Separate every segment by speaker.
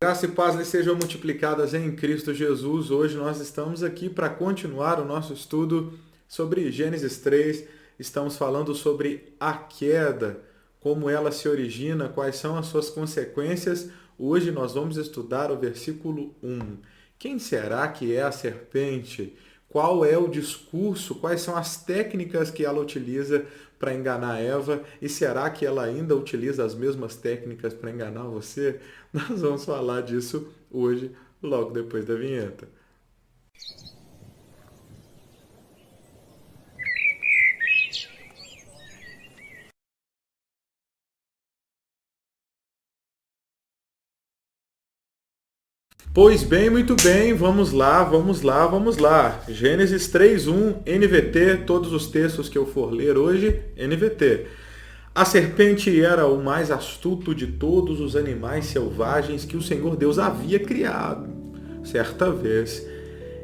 Speaker 1: Graça e paz lhes sejam multiplicadas em Cristo Jesus. Hoje nós estamos aqui para continuar o nosso estudo sobre Gênesis 3. Estamos falando sobre a queda, como ela se origina, quais são as suas consequências. Hoje nós vamos estudar o versículo 1. Quem será que é a serpente? Qual é o discurso? Quais são as técnicas que ela utiliza para enganar Eva? E será que ela ainda utiliza as mesmas técnicas para enganar você? Nós vamos falar disso hoje, logo depois da vinheta. Pois bem, muito bem, vamos lá. Gênesis 3:1, NVT, todos os textos que eu for ler hoje, NVT. A serpente era o mais astuto de todos os animais selvagens que o Senhor Deus havia criado. Certa vez,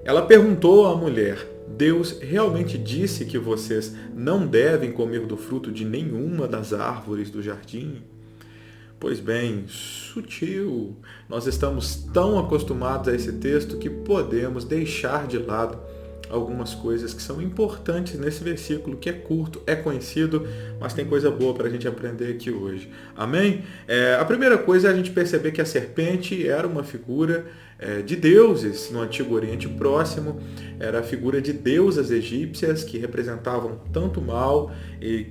Speaker 1: ela perguntou à mulher: Deus realmente disse que vocês não devem comer do fruto de nenhuma das árvores do jardim? Pois bem, sutil. Nós estamos tão acostumados a esse texto que podemos deixar de lado algumas coisas que são importantes nesse versículo, que é curto, é conhecido, mas tem coisa boa para a gente aprender aqui hoje. Amém? A primeira coisa é a gente perceber que a serpente era uma figura de deuses no Antigo Oriente Próximo, era a figura de deusas egípcias que representavam tanto mal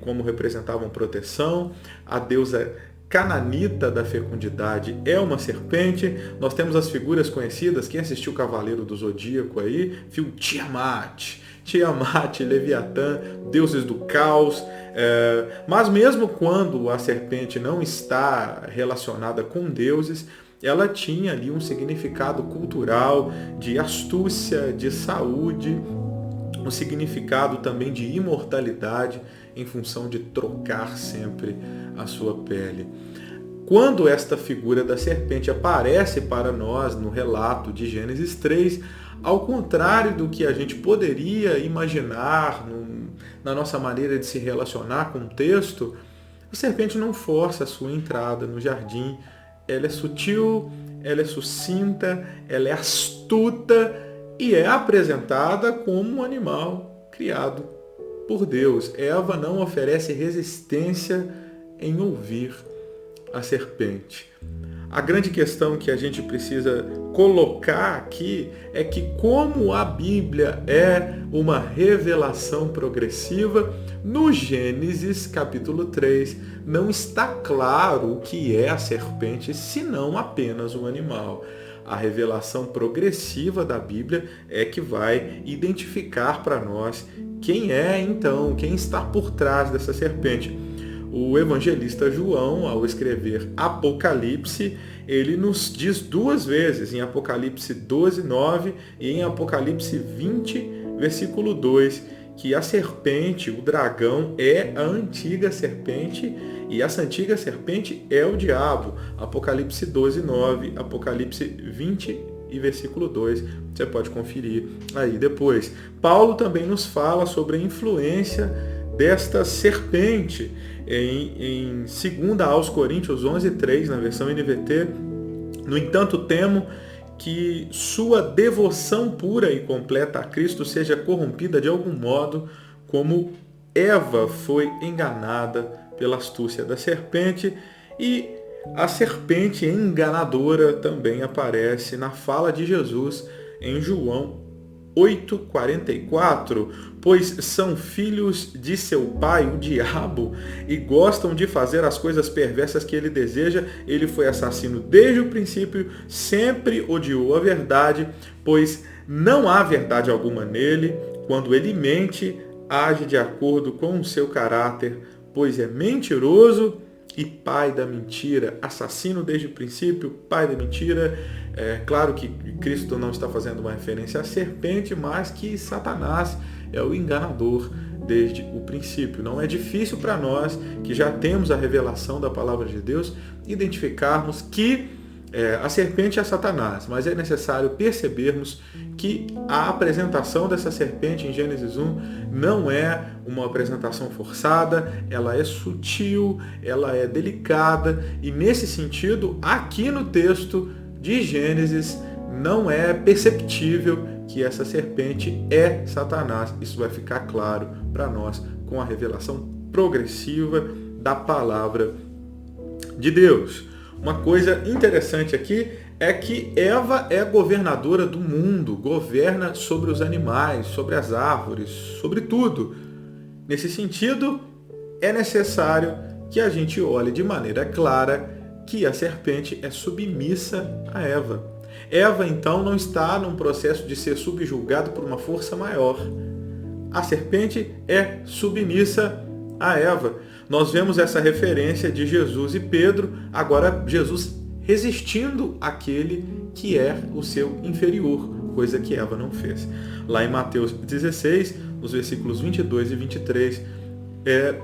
Speaker 1: como representavam proteção. A deusa cananita da fecundidade é uma serpente. Nós temos as figuras conhecidas, quem assistiu Cavaleiro do Zodíaco aí, viu Tiamat, Leviatã, deuses do caos. Mas mesmo quando a serpente não está relacionada com deuses, ela tinha ali um significado cultural de astúcia, de saúde, um significado também de imortalidade em função de trocar sempre a sua pele. Quando esta figura da serpente aparece para nós no relato de Gênesis 3, ao contrário do que a gente poderia imaginar na nossa maneira de se relacionar com o texto, a serpente não força a sua entrada no jardim. Ela é sutil, ela é sucinta, ela é astuta e é apresentada como um animal criado por Deus. Eva não oferece resistência em ouvir a serpente. A grande questão que a gente precisa colocar aqui é que, como a Bíblia é uma revelação progressiva, no Gênesis capítulo 3 não está claro o que é a serpente, senão apenas um animal. A revelação progressiva da Bíblia é que vai identificar para nós quem é, então, quem está por trás dessa serpente. O evangelista João, ao escrever Apocalipse, ele nos diz duas vezes, em Apocalipse 12:9 e em Apocalipse 20, versículo 2, que a serpente, o dragão, é a antiga serpente e essa antiga serpente é o diabo. Apocalipse 12:9, Apocalipse 20 e versículo 2, você pode conferir aí depois. Paulo também nos fala sobre a influência desta serpente em 2 aos Coríntios 11:3, na versão NVT. No entanto, temo que sua devoção pura e completa a Cristo seja corrompida de algum modo, como Eva foi enganada pela astúcia da serpente. E a serpente enganadora também aparece na fala de Jesus em João 8:44, pois são filhos de seu pai, o diabo, e gostam de fazer as coisas perversas que ele deseja. Ele foi assassino desde o princípio, sempre odiou a verdade, pois não há verdade alguma nele. Quando ele mente, age de acordo com o seu caráter, pois é mentiroso e pai da mentira, assassino desde o princípio, pai da mentira. É claro que Cristo não está fazendo uma referência à serpente, mas que Satanás é o enganador desde o princípio. Não é difícil para nós, que já temos a revelação da palavra de Deus, identificarmos que a serpente é Satanás, mas é necessário percebermos que a apresentação dessa serpente em Gênesis 1 não é uma apresentação forçada, ela é sutil, ela é delicada, e nesse sentido, aqui no texto, de Gênesis, não é perceptível que essa serpente é Satanás. Isso vai ficar claro para nós com a revelação progressiva da palavra de Deus. Uma coisa interessante aqui é que Eva é governadora do mundo, governa sobre os animais, sobre as árvores, sobre tudo. Nesse sentido, é necessário que a gente olhe de maneira clara que a serpente é submissa a Eva. Eva, então, não está num processo de ser subjugada por uma força maior. A serpente é submissa a Eva. Nós vemos essa referência de Jesus e Pedro, agora Jesus resistindo àquele que é o seu inferior, coisa que Eva não fez. Lá em Mateus 16, nos versículos 22 e 23,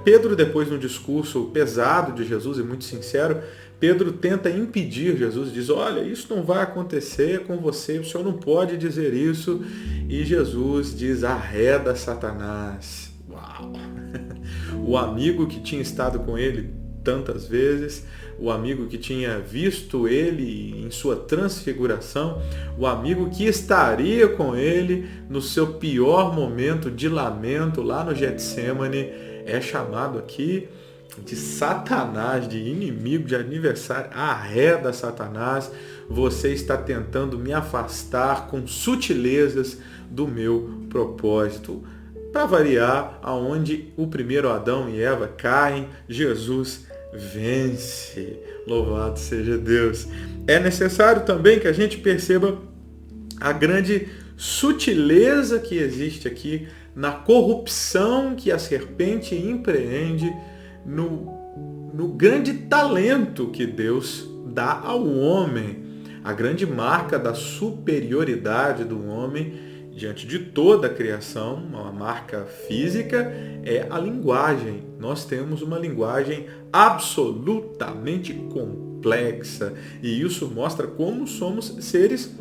Speaker 1: Pedro, depois de um discurso pesado de Jesus e muito sincero, Pedro tenta impedir Jesus, diz, olha, isso não vai acontecer com você, o senhor não pode dizer isso. E Jesus diz, arreda Satanás. Uau! O amigo que tinha estado com ele tantas vezes, o amigo que tinha visto ele em sua transfiguração, o amigo que estaria com ele no seu pior momento de lamento lá no Getsêmani, é chamado aqui de Satanás, de inimigo, de adversário. Arreda Satanás, você está tentando me afastar com sutilezas do meu propósito. Para variar, aonde o primeiro Adão e Eva caem, Jesus vence. Louvado seja Deus. É necessário também que a gente perceba a grande sutileza que existe aqui na corrupção que a serpente empreende, no grande talento que Deus dá ao homem. A grande marca da superioridade do homem diante de toda a criação, uma marca física, é a linguagem. Nós temos uma linguagem absolutamente complexa e isso mostra como somos seres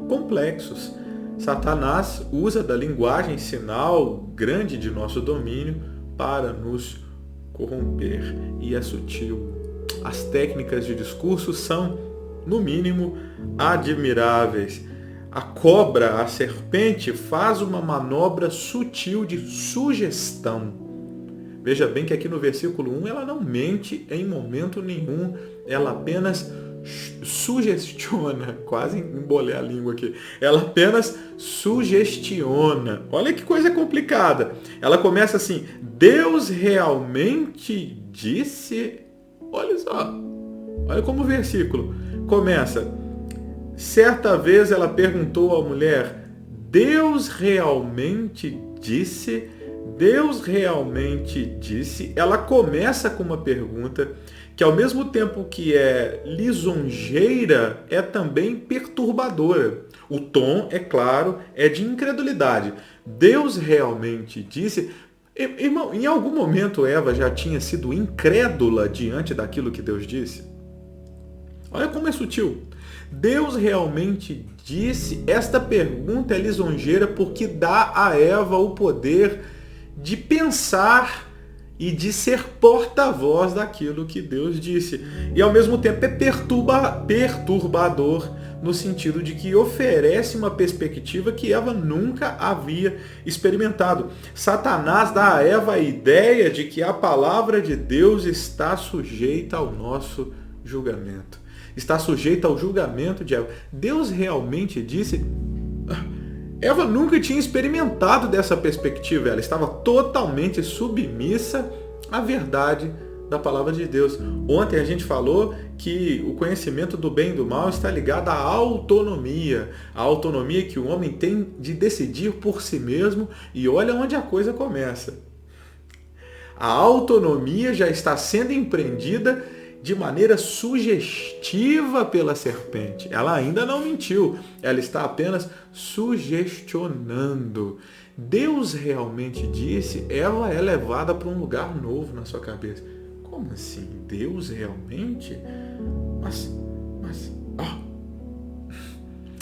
Speaker 1: complexos. Satanás usa da linguagem, sinal grande de nosso domínio, para nos corromper. E é sutil. As técnicas de discurso são, no mínimo, admiráveis. A cobra, a serpente, faz uma manobra sutil de sugestão. Veja bem que aqui no versículo 1 ela não mente em momento nenhum, ela apenas sugestiona, quase embolei a língua aqui, ela apenas sugestiona. Olha que coisa complicada. Ela começa assim, Deus realmente disse, olha só, olha como o versículo começa. Certa vez ela perguntou à mulher, Deus realmente disse? Deus realmente disse? Ela começa com uma pergunta que, ao mesmo tempo que é lisonjeira, é também perturbadora. O tom, é claro, é de incredulidade. Deus realmente disse? Irmão, em algum momento Eva já tinha sido incrédula diante daquilo que Deus disse? Olha como é sutil. Deus realmente disse? Esta pergunta é lisonjeira porque dá a Eva o poder de pensar e de ser porta-voz daquilo que Deus disse. E ao mesmo tempo é perturbador no sentido de que oferece uma perspectiva que Eva nunca havia experimentado. Satanás dá a Eva a ideia de que a palavra de Deus está sujeita ao nosso julgamento. Está sujeita ao julgamento de Eva. Deus realmente disse... Eva nunca tinha experimentado dessa perspectiva. Ela estava totalmente submissa à verdade da palavra de Deus. Ontem a gente falou que o conhecimento do bem e do mal está ligado à autonomia. A autonomia que o homem tem de decidir por si mesmo. E olha onde a coisa começa. A autonomia já está sendo empreendida de maneira sugestiva pela serpente. Ela ainda não mentiu, ela está apenas sugestionando. Deus realmente disse, ela é levada para um lugar novo na sua cabeça. Como assim? Deus realmente?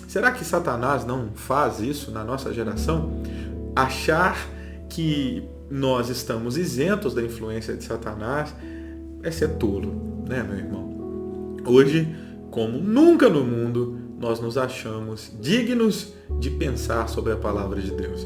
Speaker 1: Será que Satanás não faz isso na nossa geração? Achar que nós estamos isentos da influência de Satanás é ser tolo. Né, meu irmão? Hoje, como nunca no mundo, nós nos achamos dignos de pensar sobre a palavra de Deus.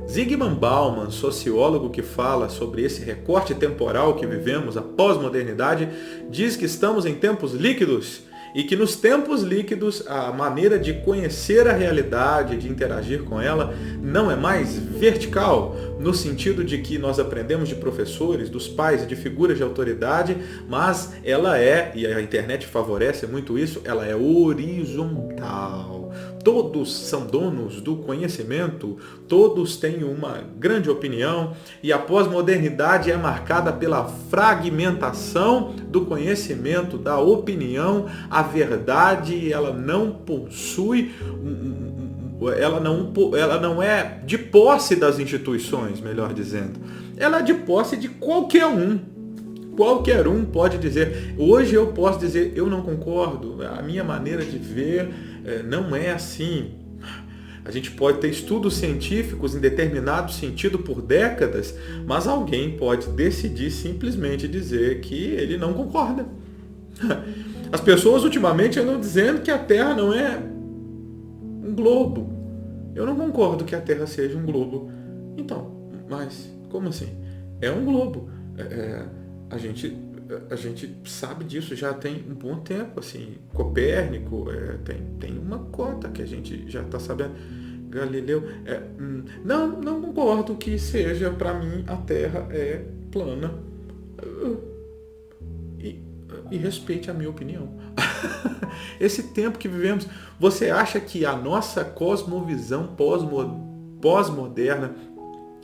Speaker 1: Zygmunt Bauman, sociólogo que fala sobre esse recorte temporal que vivemos, a pós-modernidade, diz que estamos em tempos líquidos e que nos tempos líquidos a maneira de conhecer a realidade, de interagir com ela, não é mais vertical, no sentido de que nós aprendemos de professores, dos pais e de figuras de autoridade, mas ela é, e a internet favorece muito isso, ela é horizontal. Todos são donos do conhecimento, todos têm uma grande opinião e a pós-modernidade é marcada pela fragmentação do conhecimento, da opinião. A verdade, ela não possui, ela não é de posse das instituições, melhor dizendo. Ela é de posse de qualquer um. Qualquer um pode dizer. Hoje eu posso dizer, eu não concordo, a minha maneira de ver não é assim. A gente pode ter estudos científicos em determinado sentido por décadas, mas alguém pode decidir simplesmente dizer que ele não concorda. As pessoas ultimamente andam dizendo que a Terra não é um globo. Eu não concordo que a Terra seja um globo. Então, mas como assim? É um globo. A gente sabe disso já tem um bom tempo, assim, Copérnico tem uma cota que a gente já está sabendo, Galileu, não concordo que seja, para mim a Terra é plana, e respeite a minha opinião. Esse tempo que vivemos, você acha que a nossa cosmovisão pós-moderna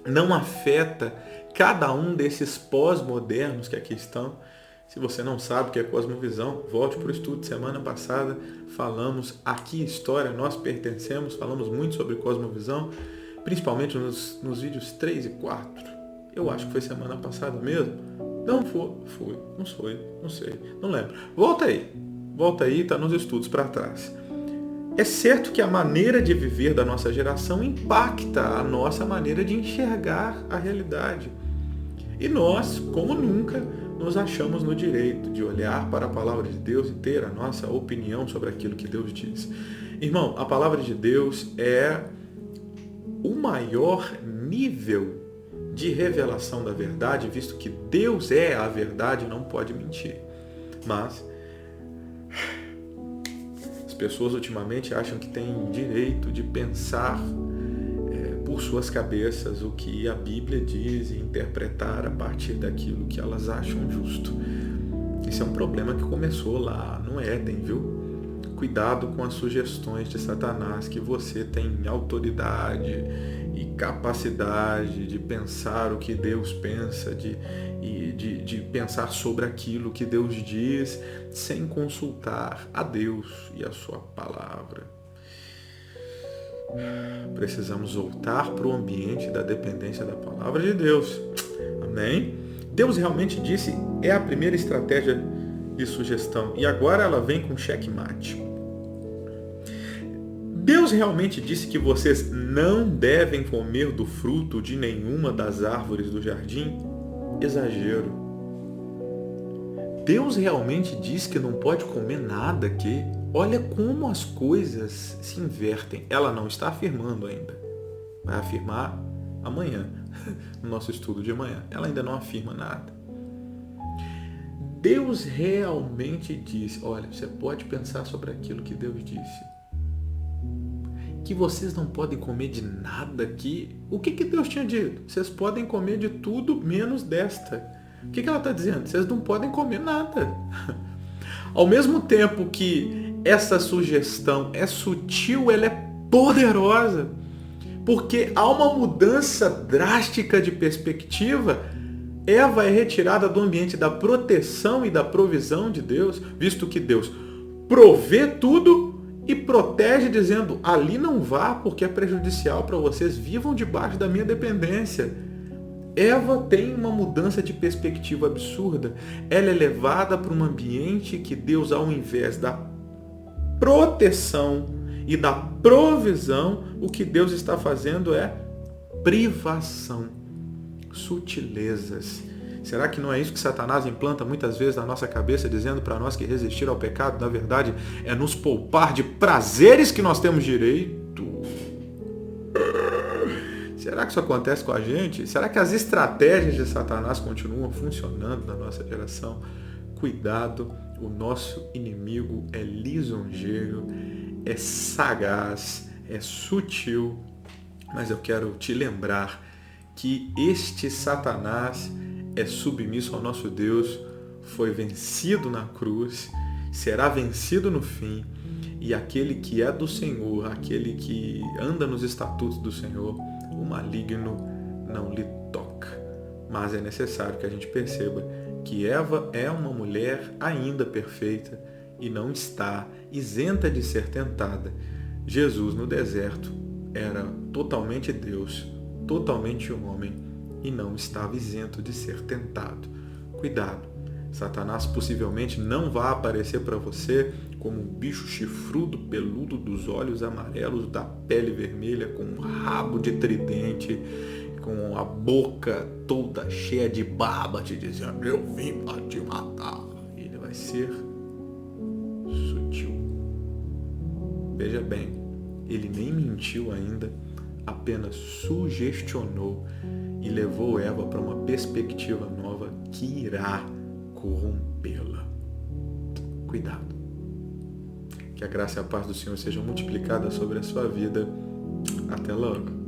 Speaker 1: não afeta cada um desses pós-modernos que aqui estão? Se você não sabe o que é cosmovisão, volte para o estudo de semana passada. Falamos aqui História, nós pertencemos, falamos muito sobre cosmovisão, principalmente nos vídeos 3 e 4. Eu acho que foi semana passada mesmo. Não foi, não sei, não lembro. Volta aí, está nos estudos para trás. É certo que a maneira de viver da nossa geração impacta a nossa maneira de enxergar a realidade. E nós, como nunca, nos achamos no direito de olhar para a palavra de Deus e ter a nossa opinião sobre aquilo que Deus diz. Irmão, a palavra de Deus é o maior nível de revelação da verdade, visto que Deus é a verdade e não pode mentir. Mas as pessoas ultimamente acham que têm direito de pensar por suas cabeças o que a Bíblia diz e interpretar a partir daquilo que elas acham justo. Isso é um problema que começou lá no Éden, viu? Cuidado com as sugestões de Satanás, que você tem autoridade e capacidade de pensar o que Deus pensa, de pensar sobre aquilo que Deus diz, sem consultar a Deus e a sua palavra. Precisamos voltar para o ambiente da dependência da palavra de Deus. Amém? Deus realmente disse, é a primeira estratégia de sugestão. E agora ela vem com checkmate. Deus realmente disse que vocês não devem comer do fruto de nenhuma das árvores do jardim? Exagero. Deus realmente diz que não pode comer nada aqui? Olha como as coisas se invertem. Ela não está afirmando ainda. Vai afirmar amanhã, no nosso estudo de amanhã. Ela ainda não afirma nada. Deus realmente disse, olha, você pode pensar sobre aquilo que Deus disse. Que vocês não podem comer de nada aqui. O que Deus tinha dito? Vocês podem comer de tudo menos desta. O que ela está dizendo? Vocês não podem comer nada. Ao mesmo tempo que essa sugestão é sutil, ela é poderosa, porque há uma mudança drástica de perspectiva. Eva é retirada do ambiente da proteção e da provisão de Deus, visto que Deus provê tudo e protege dizendo, ali não vá porque é prejudicial para vocês, vivam debaixo da minha dependência. Eva tem uma mudança de perspectiva absurda. Ela é levada para um ambiente que Deus, ao invés da proteção e da provisão, o que Deus está fazendo é privação, sutilezas. Será que não é isso que Satanás implanta muitas vezes na nossa cabeça, dizendo para nós que resistir ao pecado, na verdade, é nos poupar de prazeres que nós temos direito? Será que isso acontece com a gente? Será que as estratégias de Satanás continuam funcionando na nossa geração? Cuidado, o nosso inimigo é lisonjeiro, é sagaz, é sutil, mas eu quero te lembrar que este Satanás é submisso ao nosso Deus, foi vencido na cruz, será vencido no fim, e aquele que é do Senhor, aquele que anda nos estatutos do Senhor, o maligno não lhe toca. Mas é necessário que a gente perceba que Eva é uma mulher ainda perfeita e não está isenta de ser tentada. Jesus no deserto era totalmente Deus, totalmente homem e não estava isento de ser tentado. Cuidado, Satanás possivelmente não vai aparecer para você como um bicho chifrudo, peludo, dos olhos amarelos, da pele vermelha, com um rabo de tridente, com a boca toda cheia de baba, te dizendo, eu vim para te matar. Ele vai ser sutil. Veja bem, ele nem mentiu ainda, apenas sugestionou e levou Eva para uma perspectiva nova que irá corrompê-la. Cuidado. Que a graça e a paz do Senhor sejam multiplicadas sobre a sua vida. Até logo.